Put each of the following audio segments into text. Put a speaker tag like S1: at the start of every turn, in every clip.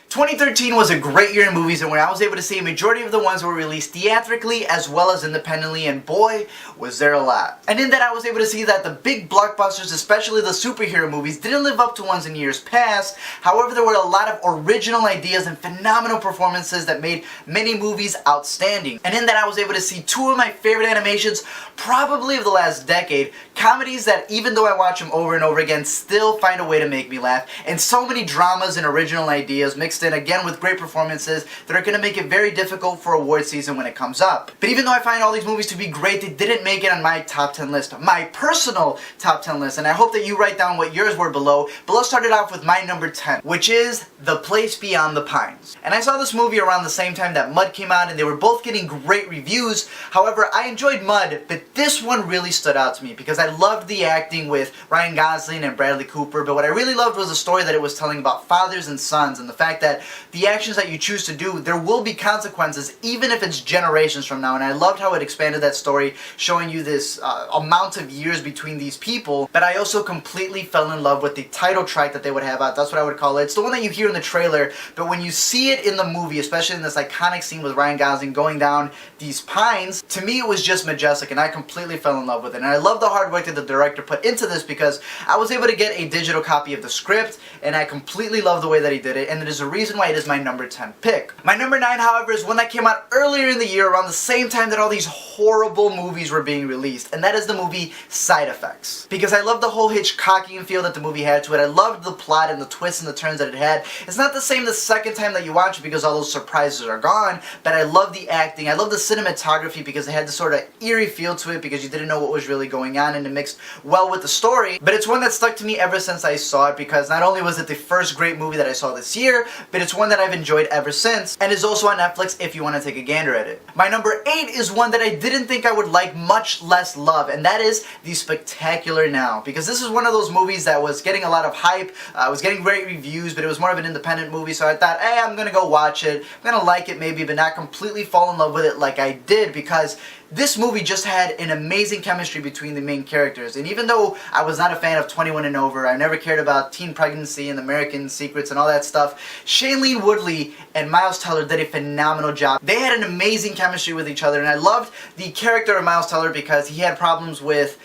S1: 2013 was a great year in movies, and when I was able to see a majority of the ones were released theatrically as well as independently, and boy, was there a lot. And in that I was able to see that the big blockbusters, especially the superhero movies, didn't live up to ones in years past. However, there were a lot of original ideas and phenomenal performances that made many movies outstanding. And in that I was able to see two of my favorite animations, probably of the last decade, comedies that even though I watch them over and over again, still find a way to make me laugh, and so many dramas and original ideas mixed in again with great performances that are going to make it very difficult for award season when it comes up. But even though I find all these movies to be great, they didn't make it on my top 10 list, my personal top 10 list, and I hope that you write down what yours were below. But let's start it off with my number 10, which is The Place Beyond the Pines. And I saw this movie around the same time that Mud came out, and they were both getting great reviews. However, I enjoyed Mud, but this one really stood out to me because I loved the acting with Ryan Gosling and Bradley Cooper, but what I really loved was the story that it was telling about fathers and sons, and the fact that the actions that you choose to do, there will be consequences even if it's generations from now. And I loved how it expanded that story, showing you this amount of years between these people. But I also completely fell in love with the title track that they would have out. That's what I would call it. It's the one that you hear in the trailer, but when you see it in the movie, especially in this iconic scene with Ryan Gosling going down these pines, to me it was just majestic, and I completely fell in love with it. And I love the hard work that the director put into this, because I was able to get a digital copy of the script, and I completely love the way that he did it, and it is a reason why it is my number 10 pick. My number 9, however, is one that came out earlier in the year around the same time that all these horrible movies were being released, and that is the movie Side Effects. Because I love the whole Hitchcockian feel that the movie had to it. I loved the plot and the twists and the turns that it had. It's not the same the second time that you watch it because all those surprises are gone, but I love the acting. I love the cinematography because it had this sort of eerie feel to it because you didn't know what was really going on, and it mixed well with the story. But it's one that stuck to me ever since I saw it, because not only was it the first great movie that I saw this year, but it's one that I've enjoyed ever since, and is also on Netflix if you want to take a gander at it. My number 8 is one that I didn't think I would like, much less love, and that is The Spectacular Now. Because this is one of those movies that was getting a lot of hype, was getting great reviews, but it was more of an independent movie, so I thought, hey, I'm gonna go watch it, I'm gonna like it maybe, but not completely fall in love with it like I did, because this movie just had an amazing chemistry between the main characters. And even though I was not a fan of 21 and Over, I never cared about teen pregnancy and American Secrets and all that stuff, Shailene Woodley and Miles Teller did a phenomenal job. They had an amazing chemistry with each other, and I loved the character of Miles Teller because he had problems with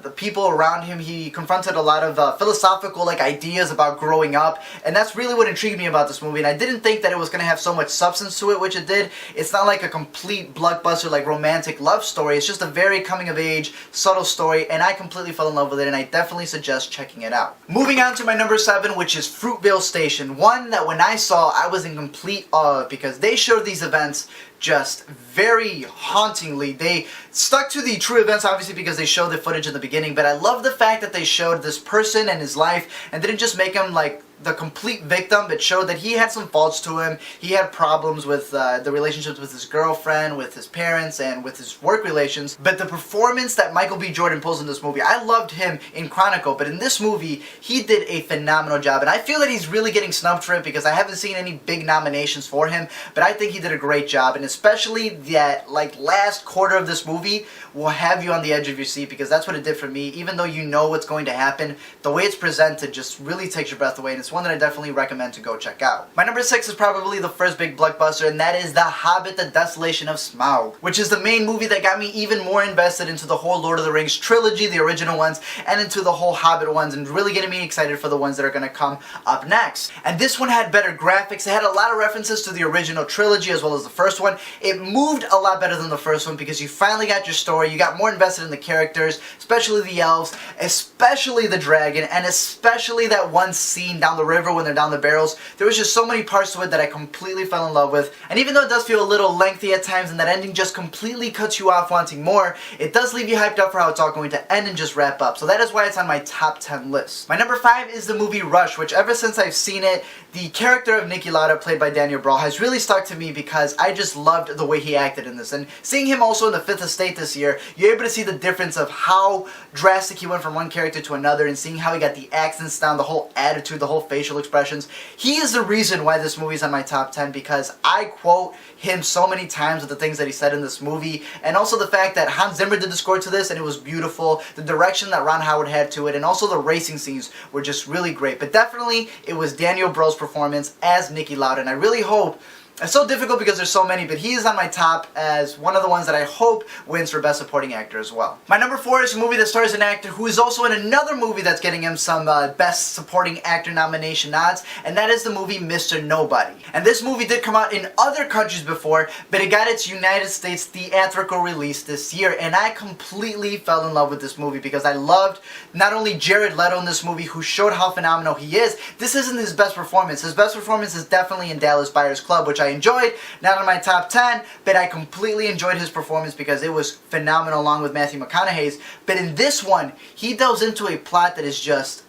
S1: the people around him. He confronted a lot of philosophical ideas about growing up, and that's really what intrigued me about this movie. And I didn't think that it was going to have so much substance to it, which it did. It's not like a complete blockbuster like romantic love story. It's just a very coming of age, subtle story, and I completely fell in love with it, and I definitely suggest checking it out. Moving on to my number 7, which is Fruitvale Station, one that when I saw, I was in complete awe of, because they showed these events just very hauntingly. They stuck to the true events, obviously, because they showed the footage in the beginning, but I love the fact that they showed this person and his life and didn't just make him like the complete victim, but showed that he had some faults to him. He had problems with the relationships with his girlfriend, with his parents, and with his work relations. But the performance that Michael B. Jordan pulls in this movie, I loved him in Chronicle, but in this movie, he did a phenomenal job. And I feel that he's really getting snubbed for it because I haven't seen any big nominations for him, but I think he did a great job. And especially that last quarter of this movie will have you on the edge of your seat, because that's what it did for me. Even though you know what's going to happen, the way it's presented just really takes your breath away, and it's one that I definitely recommend to go check out. My number 6 is probably the first big blockbuster, and that is The Hobbit, The Desolation of Smaug, which is the main movie that got me even more invested into the whole Lord of the Rings trilogy, the original ones, and into the whole Hobbit ones, and really getting me excited for the ones that are going to come up next. And this one had better graphics. It had a lot of references to the original trilogy as well as the first one. It moved a lot better than the first one because you finally got your story, you got more invested in the characters, especially the elves, especially the dragon, and especially that one scene down the river when they're down the barrels. There was just so many parts to it that I completely fell in love with. And even though it does feel a little lengthy at times and that ending just completely cuts you off wanting more, it does leave you hyped up for how it's all going to end and just wrap up. So that is why it's on my top 10 list. My number 5 is the movie Rush, which ever since I've seen it, the character of Niki Lauda, played by Daniel Brahl, has really stuck to me because I just loved the way he acted in this. And seeing him also in The Fifth Estate this year, you're able to see the difference of how drastic he went from one character to another, and seeing how he got the accents down, the whole attitude, the whole facial expressions. He is the reason why this movie is on my top 10 because I quote him so many times with the things that he said in this movie, and also the fact that Hans Zimmer did the score to this and it was beautiful, the direction that Ron Howard had to it, and also the racing scenes were just really great. But definitely it was Daniel Bruhl's performance as Niki Lauda, and I really hope, it's so difficult because there's so many, but he is on my top as one of the ones that I hope wins for Best Supporting Actor as well. My number 4 is a movie that stars an actor who is also in another movie that's getting him some Best Supporting Actor nomination nods, and that is the movie Mr. Nobody. And this movie did come out in other countries before, but it got its United States theatrical release this year, and I completely fell in love with this movie because I loved not only Jared Leto in this movie, who showed how phenomenal he is. This isn't his best performance. His best performance is definitely in Dallas Buyers Club, which I enjoyed, not in my top 10, but I completely enjoyed his performance because it was phenomenal along with Matthew McConaughey's. But in this one, he delves into a plot that is just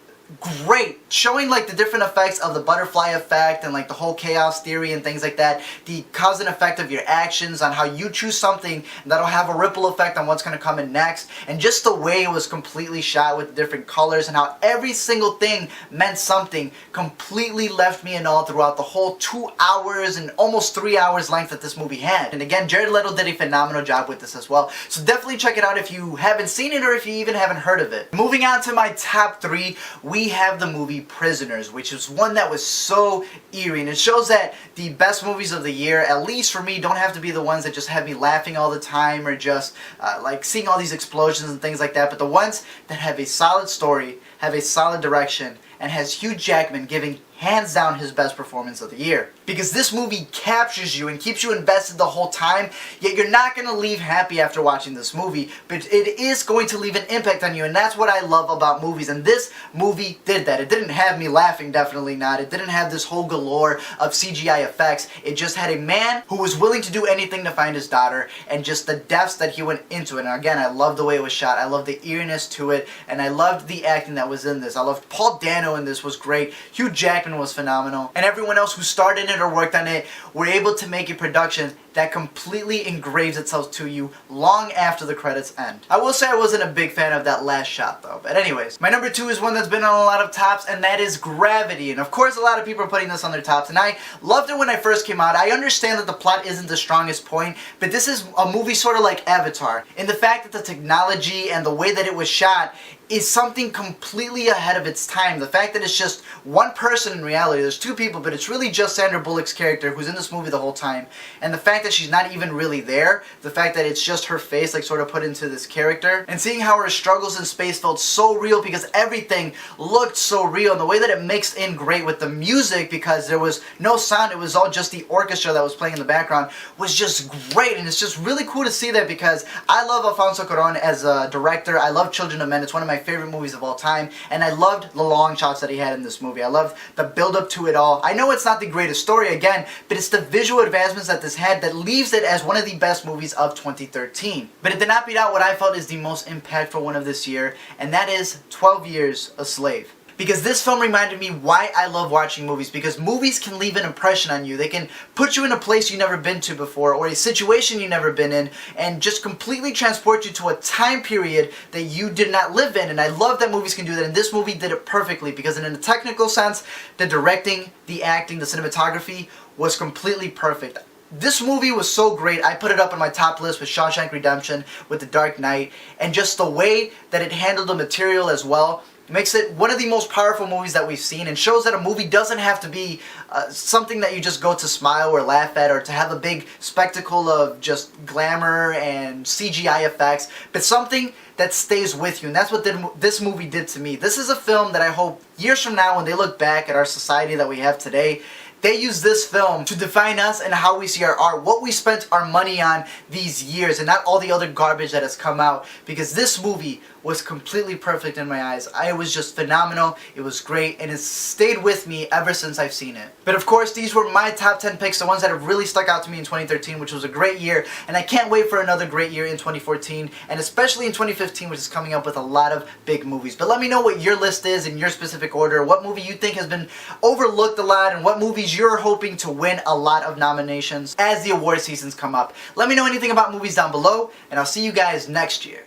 S1: great, showing like the different effects of the butterfly effect and like the whole chaos theory and things like that, the cause and effect of your actions, on how you choose something that'll have a ripple effect on what's going to come in next, and just the way it was completely shot with different colors and how every single thing meant something completely left me in awe throughout the whole 2 hours and almost 3 hours length that this movie had. And again, Jared Leto did a phenomenal job with this as well, so definitely check it out if you haven't seen it or if you even haven't heard of it. Moving on to my top 3, we have the movie Prisoners, which is one that was so eerie, and it shows that the best movies of the year, at least for me, don't have to be the ones that just have me laughing all the time or just like seeing all these explosions and things like that, but the ones that have a solid story, have a solid direction, and has Hugh Jackman giving hands down his best performance of the year. Because this movie captures you and keeps you invested the whole time, yet you're not going to leave happy after watching this movie, but it is going to leave an impact on you, and that's what I love about movies, and this movie did that. It didn't have me laughing, definitely not. It didn't have this whole galore of CGI effects. It just had a man who was willing to do anything to find his daughter, and just the depths that he went into it. And again, I love the way it was shot. I love the eeriness to it, and I loved the acting that was in this. I loved Paul Dano in this, was great. Hugh Jackman was phenomenal, and everyone else who starred in it or worked on it were able to make a production that completely engraves itself to you long after the credits end. I will say I wasn't a big fan of that last shot though, but anyways. My number 2 is one that's been on a lot of tops, and that is Gravity, and of course a lot of people are putting this on their tops, and I loved it when I first came out. I understand that the plot isn't the strongest point, but this is a movie sort of like Avatar, in the fact that the technology and the way that it was shot is something completely ahead of its time. The fact that it's just one person in reality, there's 2 people, but it's really just Sandra Bullock's character who's in this movie the whole time, and the fact that she's not even really there, the fact that it's just her face like sort of put into this character, and seeing how her struggles in space felt so real because everything looked so real, and the way that it mixed in great with the music because there was no sound, it was all just the orchestra that was playing in the background, was just great. And it's just really cool to see that because I love Alfonso Cuarón as a director. I love Children of Men. It's one of my favorite movies of all time, and I loved the long shots that he had in this movie. I loved the build up to it all. I know it's not the greatest story again, but it's the visual advancements that this had that leaves it as one of the best movies of 2013. But it did not beat out what I felt is the most impactful one of this year, and that is 12 Years a Slave. Because this film reminded me why I love watching movies, because movies can leave an impression on you. They can put you in a place you've never been to before, or a situation you've never been in, and just completely transport you to a time period that you did not live in. And I love that movies can do that, and this movie did it perfectly, because in a technical sense, the directing, the acting, the cinematography was completely perfect. This movie was so great. I put it up on my top list with Shawshank Redemption, with The Dark Knight, and just the way that it handled the material as well makes it one of the most powerful movies that we've seen, and shows that a movie doesn't have to be something that you just go to smile or laugh at, or to have a big spectacle of just glamour and CGI effects, but something that stays with you. And that's what this movie did to me. This is a film that I hope years from now, when they look back at our society that we have today, they use this film to define us and how we see our art, what we spent our money on these years, and not all the other garbage that has come out, because this movie was completely perfect in my eyes. It was just phenomenal, it was great, and it's stayed with me ever since I've seen it. But of course, these were my top 10 picks, the ones that have really stuck out to me in 2013, which was a great year, and I can't wait for another great year in 2014, and especially in 2015, which is coming up with a lot of big movies. But let me know what your list is in your specific order, what movie you think has been overlooked a lot, and what movies you're hoping to win a lot of nominations as the award seasons come up. Let me know anything about movies down below, and I'll see you guys next year.